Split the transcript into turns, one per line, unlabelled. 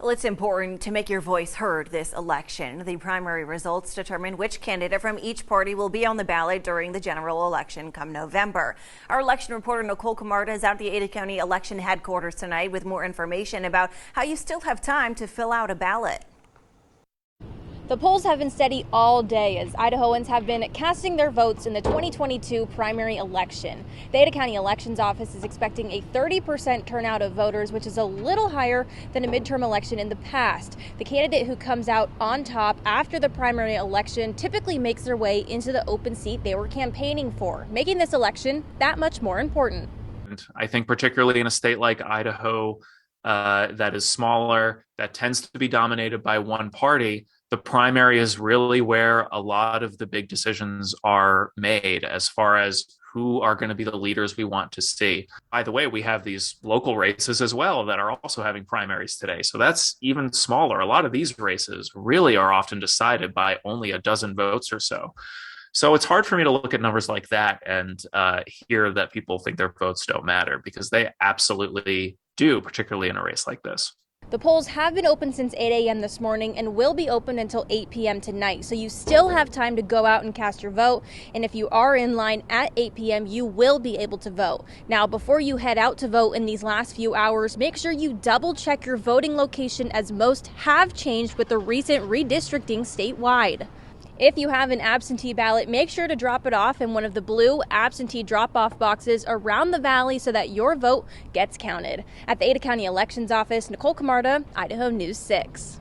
Well, it's important to make your voice heard this election. The primary results determine which candidate from each party will be on the ballot during the general election come November. Our election reporter Nicole Camarda is at the Ada County election headquarters tonight with more information about how you still have time to fill out a ballot.
The polls have been steady all day as Idahoans have been casting their votes in the 2022 primary election. The Ada County Elections Office is expecting a 30% turnout of voters, which is a little higher than a midterm election in the past. The candidate who comes out on top after the primary election typically makes their way into the open seat they were campaigning for, making this election that much more important.
I think particularly in a state like Idaho that is smaller, that tends to be dominated by one party, the primary is really where a lot of the big decisions are made as far as who are going to be the leaders we want to see. By the way, we have these local races as well that are also having primaries today. So that's even smaller. A lot of these races really are often decided by only a dozen votes or so. So it's hard for me to look at numbers like that and hear that people think their votes don't matter, because they absolutely do, particularly in a race like this.
The polls have been open since 8 a.m. this morning and will be open until 8 p.m. tonight, so you still have time to go out and cast your vote. And if you are in line at 8 p.m., you will be able to vote. Now, before you head out to vote in these last few hours, make sure you double check your voting location, as most have changed with the recent redistricting statewide. If you have an absentee ballot, make sure to drop it off in one of the blue absentee drop-off boxes around the valley so that your vote gets counted. At the Ada County Elections Office, Nicole Camarda, Idaho News 6.